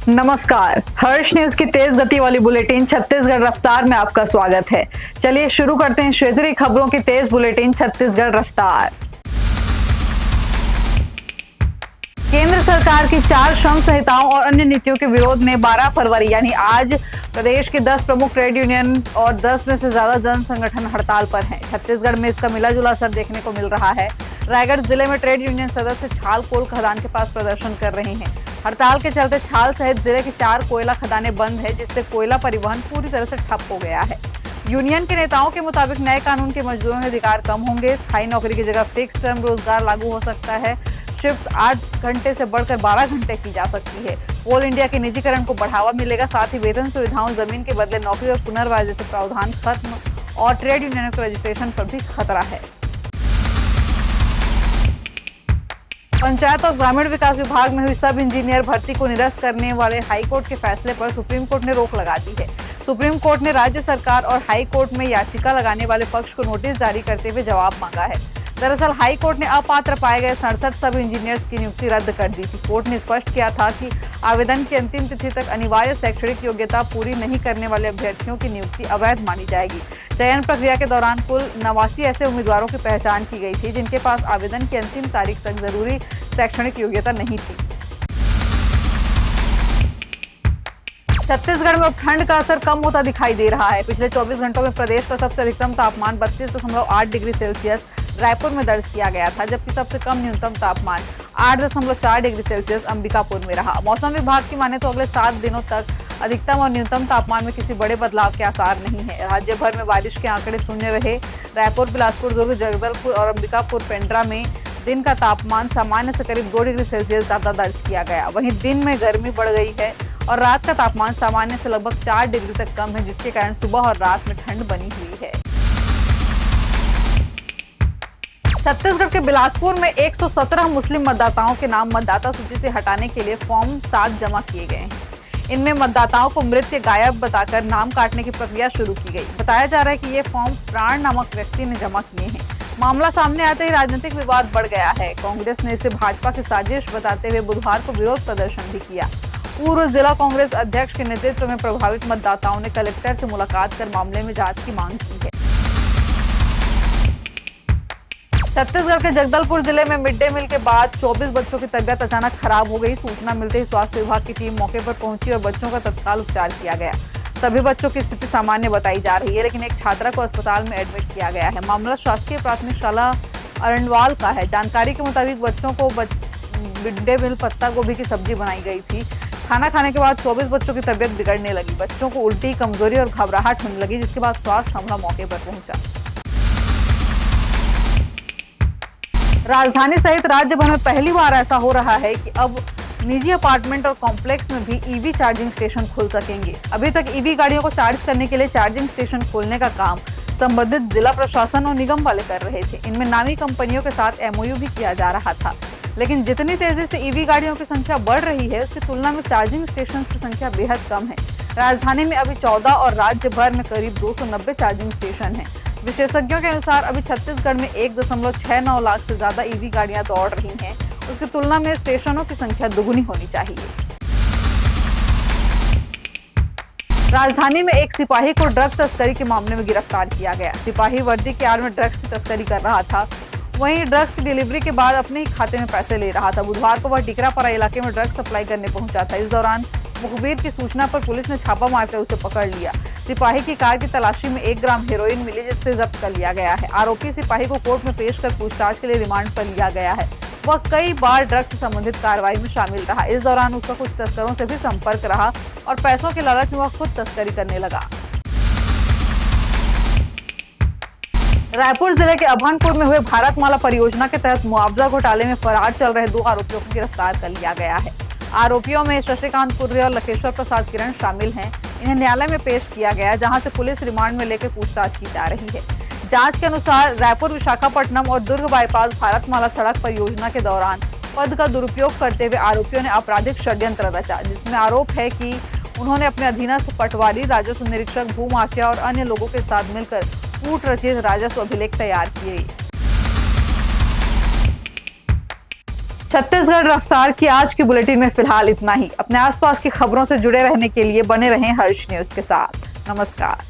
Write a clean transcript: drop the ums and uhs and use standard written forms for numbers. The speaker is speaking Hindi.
नमस्कार, हर्ष न्यूज की तेज गति वाली बुलेटिन छत्तीसगढ़ रफ्तार में आपका स्वागत है। चलिए शुरू करते हैं क्षेत्रीय खबरों की तेज बुलेटिन छत्तीसगढ़ रफ्तार। केंद्र सरकार की 4 श्रम संहिताओं और अन्य नीतियों के विरोध में 12 फरवरी यानी आज प्रदेश की 10 प्रमुख ट्रेड यूनियन और 10 में से ज्यादा जन संगठन हड़ताल पर हैं। छत्तीसगढ़ में इसका मिला जुला असर देखने को मिल रहा है। रायगढ़ जिले में ट्रेड यूनियन सदस्य छाल कोल खदान के पास प्रदर्शन कर रहे हैं। हड़ताल के चलते छाल सहित जिले की 4 कोयला खदानें बंद है, जिससे कोयला परिवहन पूरी तरह से ठप हो गया है। यूनियन के नेताओं के मुताबिक नए कानून के मजदूरों के अधिकार कम होंगे। स्थायी नौकरी की जगह फिक्स टर्म रोजगार लागू हो सकता है। शिफ्ट 8 घंटे से बढ़कर 12 घंटे की जा सकती है। कोल इंडिया के निजीकरण को बढ़ावा मिलेगा। साथ ही वेतन सुविधाओं, जमीन के बदले नौकरी और पुनर्वास जैसे प्रावधान खत्म और ट्रेड यूनियन के रजिस्ट्रेशन पर भी खतरा है। पंचायत और ग्रामीण विकास विभाग में हुई सब इंजीनियर भर्ती को निरस्त करने वाले हाईकोर्ट के फैसले पर सुप्रीम कोर्ट ने रोक लगा दी है। सुप्रीम कोर्ट ने राज्य सरकार और हाई कोर्ट में याचिका लगाने वाले पक्ष को नोटिस जारी करते हुए जवाब मांगा है। दरअसल हाई कोर्ट ने अपात्र पाए गए 67 सब इंजीनियर्स की नियुक्ति रद्द कर दी थी। कोर्ट ने स्पष्ट किया था कि आवेदन की अंतिम तिथि तक अनिवार्य शैक्षणिक योग्यता पूरी नहीं करने वाले अभ्यर्थियों की नियुक्ति अवैध मानी जाएगी। चयन प्रक्रिया के दौरान कुल 89 ऐसे उम्मीदवारों की पहचान की गई थी जिनके पास आवेदन की अंतिम तारीख तक जरूरी शैक्षणिक योग्यता नहीं थी। छत्तीसगढ़ में अब ठंड का असर कम होता दिखाई दे रहा है। पिछले 24 घंटों में प्रदेश का सबसे अधिकतम तापमान 32.8 डिग्री सेल्सियस रायपुर में दर्ज किया गया था, जबकि सबसे कम न्यूनतम तापमान 8.4 डिग्री सेल्सियस अंबिकापुर में रहा। मौसम विभाग की माने तो अगले 7 दिनों तक अधिकतम और न्यूनतम तापमान में किसी बड़े बदलाव के आसार नहीं है। राज्य भर में बारिश के आंकड़े शून्य रहे। रायपुर, बिलासपुर, दुर्ग, जगदलपुर और अंबिकापुर, पेंड्रा में दिन का तापमान सामान्य से करीब 2 डिग्री सेल्सियस ज्यादा दर्ज किया गया। वहीं दिन में गर्मी बढ़ गई है और रात का तापमान सामान्य से लगभग 4 डिग्री तक कम है, जिसके कारण सुबह और रात में ठंड बनी हुई है। छत्तीसगढ़ के बिलासपुर में 117 मुस्लिम मतदाताओं के नाम मतदाता सूची से हटाने के लिए फॉर्म 7 जमा किए गए हैं। इनमें मतदाताओं को मृत या गायब बताकर नाम काटने की प्रक्रिया शुरू की गई। बताया जा रहा है कि ये फॉर्म प्राण नामक व्यक्ति ने जमा किए हैं। मामला सामने आते ही राजनीतिक विवाद बढ़ गया है। कांग्रेस ने इसे भाजपा की साजिश बताते हुए बुधवार को विरोध प्रदर्शन भी किया। पूर्व जिला कांग्रेस अध्यक्ष के नेतृत्व में प्रभावित मतदाताओं ने कलेक्टर से मुलाकात कर मामले में जांच की मांग की है। छत्तीसगढ़ के जगदलपुर जिले में मिड डे मील के बाद 24 बच्चों की तबीयत अचानक खराब हो गई। सूचना मिलते ही स्वास्थ्य विभाग की टीम मौके पर पहुंची और बच्चों का तत्काल उपचार किया गया। सभी बच्चों की स्थिति सामान्य बताई जा रही है, लेकिन एक छात्रा को अस्पताल में एडमिट किया गया है। मामला शासकीय प्राथमिक शाला अरंडवाल का है। जानकारी के मुताबिक बच्चों को मिड डे मील पत्ता गोभी की सब्जी बनाई गई थी। खाना खाने के बाद 24 बच्चों की तबीयत बिगड़ने लगी। बच्चों को उल्टी, कमजोरी और घबराहट होने लगी, जिसके बाद स्वास्थ्य अमला मौके पर पहुंचा। राजधानी सहित राज्य भर में पहली बार ऐसा हो रहा है कि अब निजी अपार्टमेंट और कॉम्प्लेक्स में भी ईवी चार्जिंग स्टेशन खुल सकेंगे। अभी तक ईवी गाड़ियों को चार्ज करने के लिए चार्जिंग स्टेशन खोलने का काम संबंधित जिला प्रशासन और निगम वाले कर रहे थे। इनमें नामी कंपनियों के साथ एमओयू भी किया जा रहा था, लेकिन जितनी तेजी से ईवी गाड़ियों की संख्या बढ़ रही है, उसकी तुलना में चार्जिंग स्टेशन की संख्या बेहद कम है। राजधानी में अभी 14 और राज्य भर में करीब 290 चार्जिंग स्टेशन है। विशेषज्ञों के अनुसार अभी छत्तीसगढ़ में 1.69 लाख से ज्यादा ईवी गाड़ियां दौड़ रही हैं। उसकी तुलना में स्टेशनों की संख्या दुगुनी होनी चाहिए। राजधानी में एक सिपाही को ड्रग तस्करी के मामले में गिरफ्तार किया गया। सिपाही वर्दी के आड़ में ड्रग्स की तस्करी कर रहा था। वहीं ड्रग्स की डिलीवरी के बाद अपने ही खाते में पैसे ले रहा था। बुधवार को वह टिकरापारा इलाके में ड्रग्स सप्लाई करने पहुंचा था। इस दौरान मुखबिर की सूचना पर पुलिस ने छापा मारकर उसे पकड़ लिया। सिपाही की कार की तलाशी में 1 ग्राम हेरोइन मिली, जिससे जब्त कर लिया गया है। आरोपी सिपाही को कोर्ट में पेश कर पूछताछ के लिए रिमांड पर लिया गया है। वह कई बार ड्रग्स से संबंधित कार्रवाई में शामिल रहा। इस दौरान उसका कुछ तस्करों से भी संपर्क रहा और पैसों के लालच में वह खुद तस्करी करने लगा। रायपुर जिले के अभनपुर में हुए भारतमाला परियोजना के तहत मुआवजा घोटाले में फरार चल रहे 2 आरोपियों को गिरफ्तार कर लिया गया है। आरोपियों में शशिकांत पुर्रे और लखेश्वर प्रसाद किरण शामिल हैं। इन्हें न्यायालय में पेश किया गया, जहां से पुलिस रिमांड में लेकर पूछताछ की जा रही है। जांच के अनुसार रायपुर, विशाखापट्टनम और दुर्ग बाईपास भारतमाला सड़क परियोजना के दौरान पद का दुरुपयोग करते हुए आरोपियों ने आपराधिक षड्यंत्र रचा, जिसमें आरोप है कि उन्होंने अपने अधीनस्थ पटवारी, राजस्व निरीक्षक, भूमाफिया और अन्य लोगों के साथ मिलकर कूट रचित राजस्व अभिलेख तैयार किए। छत्तीसगढ़ रफ्तार की आज की बुलेटिन में फिलहाल इतना ही। अपने आसपास की खबरों से जुड़े रहने के लिए बने रहें हर्ष न्यूज के साथ। नमस्कार।